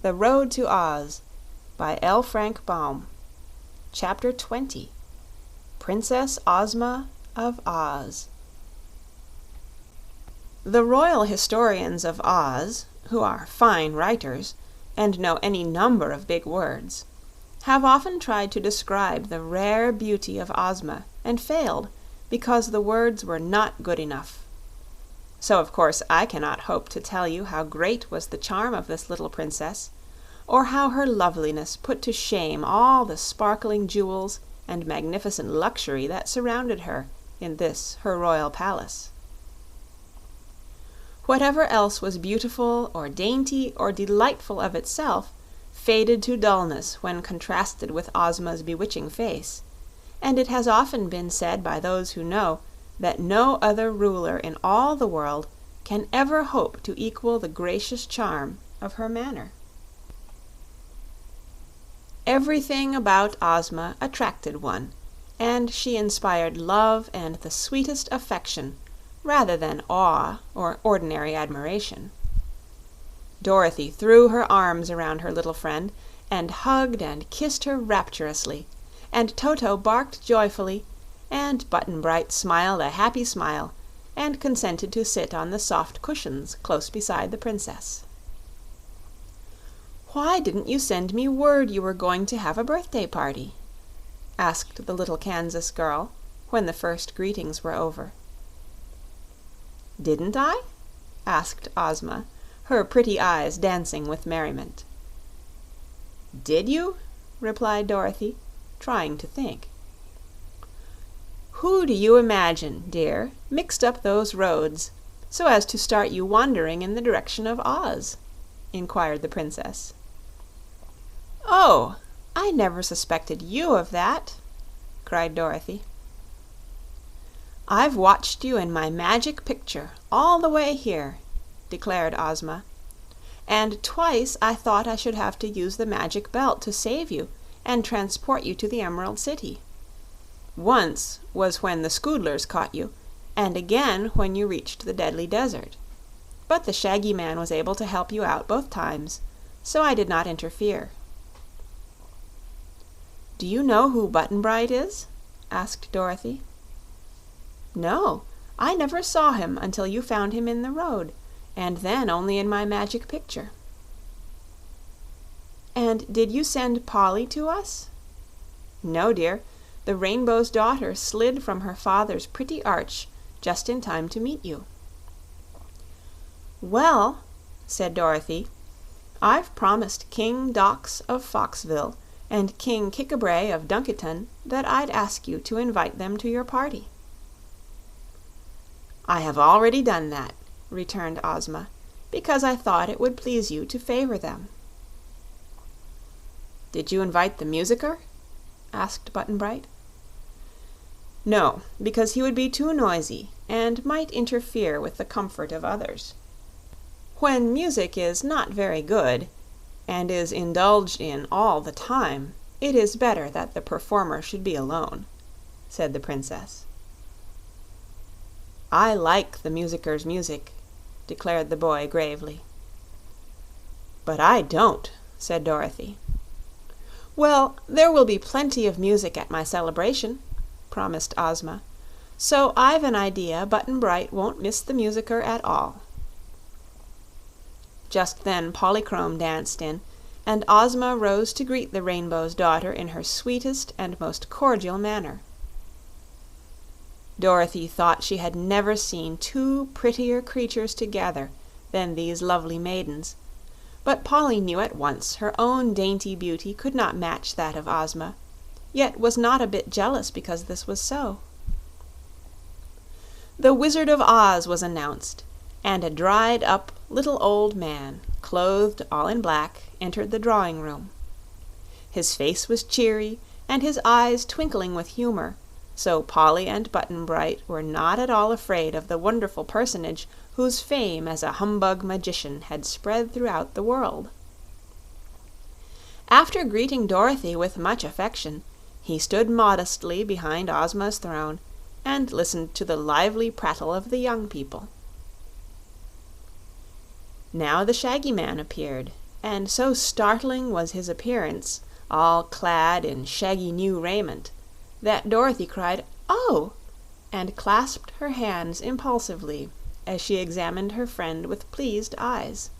The Road to Oz by L. Frank Baum. Chapter 20. Princess Ozma of Oz. The royal historians of Oz, who are fine writers and know any number of big words, have often tried to describe the rare beauty of Ozma and failed because the words were not good enough. So of course I cannot hope to tell you how great was the charm of this little princess, or how her loveliness put to shame all the sparkling jewels and magnificent luxury that surrounded her in this her royal palace. Whatever else was beautiful or dainty or delightful of itself faded to dullness when contrasted with Ozma's bewitching face, and it has often been said by those who know that no other ruler in all the world can ever hope to equal the gracious charm of her manner. Everything about Ozma attracted one, and she inspired love and the sweetest affection, rather than awe or ordinary admiration. Dorothy threw her arms around her little friend and hugged and kissed her rapturously, and Toto barked joyfully, and Button-Bright smiled a happy smile and consented to sit on the soft cushions close beside the princess. "Why didn't you send me word you were going to have a birthday party?" asked the little Kansas girl, when the first greetings were over. "Didn't I?" asked Ozma, her pretty eyes dancing with merriment. "Did you?" replied Dorothy, trying to think. "Who do you imagine, dear, mixed up those roads so as to start you wandering in the direction of Oz?" inquired the princess. "Oh, I never suspected you of that!" cried Dorothy. "I've watched you in my magic picture all the way here," declared Ozma, "and twice I thought I should have to use the magic belt to save you and transport you to the Emerald City. Once was when the Scoodlers caught you, and again when you reached the Deadly Desert. But the Shaggy Man was able to help you out both times, so I did not interfere." "Do you know who Button-Bright is?" asked Dorothy. "No, I never saw him until you found him in the road, and then only in my magic picture." "And did you send Polly to us?" "No, dear. The Rainbow's Daughter slid from her father's pretty arch just in time to meet you." "Well," said Dorothy, "I've promised King Dox of Foxville and King Kik-a-bray of Dunkiton that I'd ask you to invite them to your party." "I have already done that," returned Ozma, "because I thought it would please you to favor them." "Did you invite the musicker?" asked Button-Bright. "No, because he would be too noisy and might interfere with the comfort of others. When music is not very good, and is indulged in all the time, it is better that the performer should be alone," said the princess. "I like the musicer's music," declared the boy gravely. "But I don't," said Dorothy. "Well, there will be plenty of music at my celebration," promised Ozma, "so I've an idea Button-Bright won't miss the musicer at all." Just then Polychrome danced in, and Ozma rose to greet the Rainbow's Daughter in her sweetest and most cordial manner. Dorothy thought she had never seen two prettier creatures together than these lovely maidens, but Polly knew at once her own dainty beauty could not match that of Ozma, yet was not a bit jealous because this was so. The Wizard of Oz was announced, and a dried-up little old man, clothed all in black, entered the drawing-room. His face was cheery and his eyes twinkling with humor, so Polly and Button-Bright were not at all afraid of the wonderful personage whose fame as a humbug magician had spread throughout the world. After greeting Dorothy with much affection, he stood modestly behind Ozma's throne and listened to the lively prattle of the young people. Now the Shaggy Man appeared, and so startling was his appearance, all clad in shaggy new raiment, that Dorothy cried, "Oh!" and clasped her hands impulsively as she examined her friend with pleased eyes.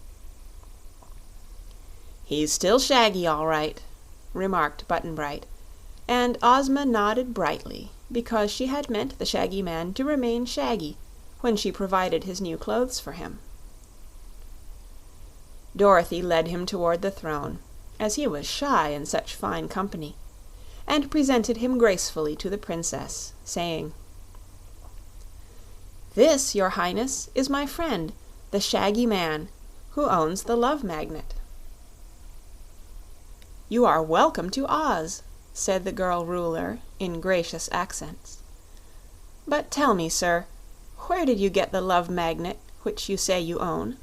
"He's still shaggy, all right," remarked Button-Bright, and Ozma nodded brightly, because she had meant the shaggy man to remain shaggy when she provided his new clothes for him. Dorothy led him toward the throne, as he was shy in such fine company, and presented him gracefully to the Princess, saying, "This, your Highness, is my friend, the Shaggy Man, who owns the Love Magnet." "You are welcome to Oz," said the girl Ruler, in gracious accents. "But tell me, sir, where did you get the Love Magnet which you say you own?"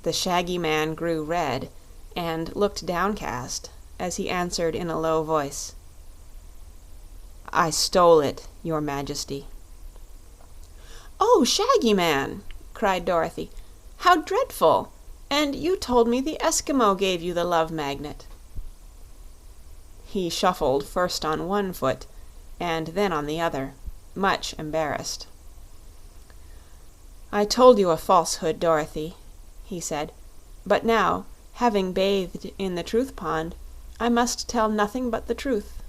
The Shaggy Man grew red and looked downcast as he answered in a low voice, "I stole it, your Majesty." "Oh, Shaggy Man!" cried Dorothy. "How dreadful! And you told me the Eskimo gave you the Love Magnet." He shuffled first on one foot and then on the other, much embarrassed. "I told you a falsehood, Dorothy," he said, "but now, having bathed in the Truth Pond, I must tell nothing but the truth."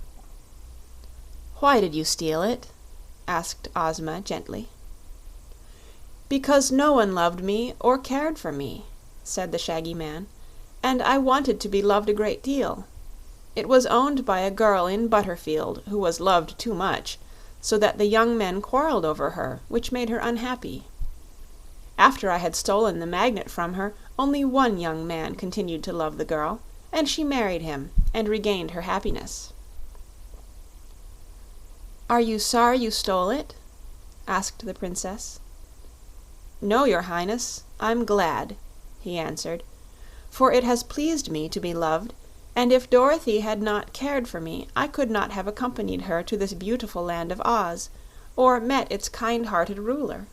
"Why did you steal it?" asked Ozma gently. "Because no one loved me or cared for me," said the Shaggy Man, "and I wanted to be loved a great deal. It was owned by a girl in Butterfield who was loved too much, so that the young men quarreled over her, which made her unhappy. After I had stolen the magnet from her, only one young man continued to love the girl, and she married him and regained her happiness." "Are you sorry you stole it?" asked the Princess. "No, your Highness, I'm glad," he answered, "for it has pleased me to be loved, and if Dorothy had not cared for me I could not have accompanied her to this beautiful Land of Oz, or met its kind-hearted ruler.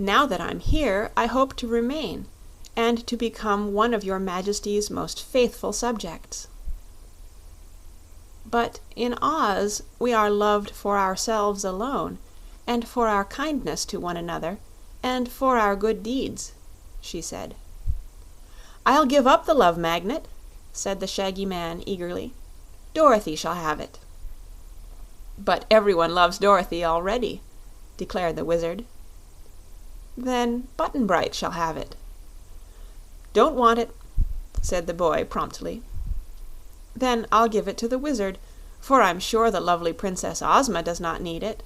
Now that I'm here, I hope to remain, and to become one of your Majesty's most faithful subjects." "But in Oz we are loved for ourselves alone, and for our kindness to one another, and for our good deeds," she said. "I'll give up the Love Magnet," said the Shaggy Man eagerly. "Dorothy shall have it." "But everyone loves Dorothy already," declared the Wizard. "Then Button-Bright shall have it." "Don't want it," said the boy promptly. "Then I'll give it to the Wizard, for I'm sure the lovely Princess Ozma does not need it."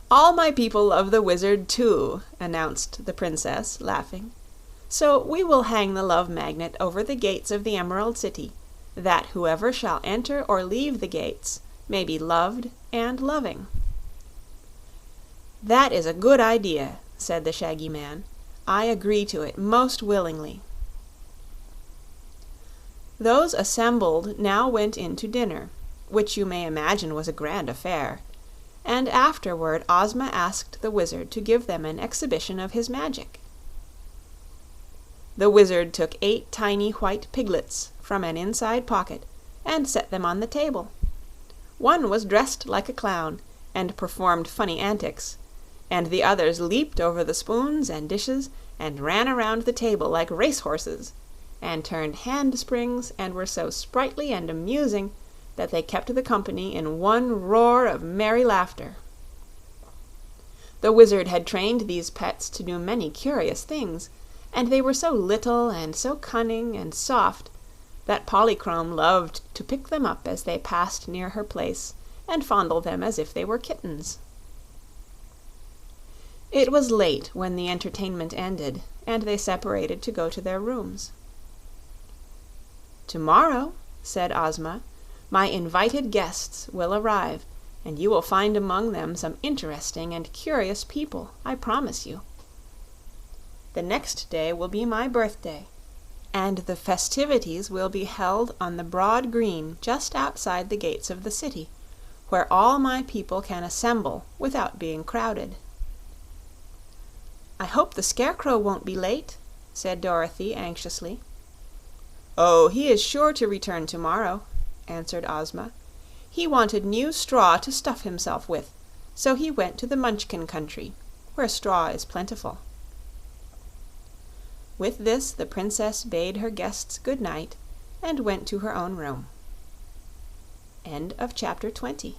"All my people love the Wizard, too," announced the Princess, laughing. "So we will hang the Love Magnet over the gates of the Emerald City, that whoever shall enter or leave the gates may be loved and loving." "That is a good idea," said the Shaggy Man. "I agree to it most willingly." Those assembled now went in to dinner, which you may imagine was a grand affair, and afterward Ozma asked the Wizard to give them an exhibition of his magic. The Wizard took 8 tiny white piglets from an inside pocket and set them on the table. One was dressed like a clown and performed funny antics, and the others leaped over the spoons and dishes and ran around the table like racehorses, and turned handsprings and were so sprightly and amusing that they kept the company in one roar of merry laughter. The Wizard had trained these pets to do many curious things, and they were so little and so cunning and soft that Polychrome loved to pick them up as they passed near her place and fondle them as if they were kittens. It was late when the entertainment ended, and they separated to go to their rooms. "Tomorrow," said Ozma, "my invited guests will arrive, and you will find among them some interesting and curious people, I promise you. The next day will be my birthday, and the festivities will be held on the broad green just outside the gates of the city, where all my people can assemble without being crowded." "I hope the Scarecrow won't be late," said Dorothy anxiously. "Oh, he is sure to return tomorrow," answered Ozma. "He wanted new straw to stuff himself with, so he went to the Munchkin Country, where straw is plentiful." With this the Princess bade her guests good night and went to her own room. Chapter 21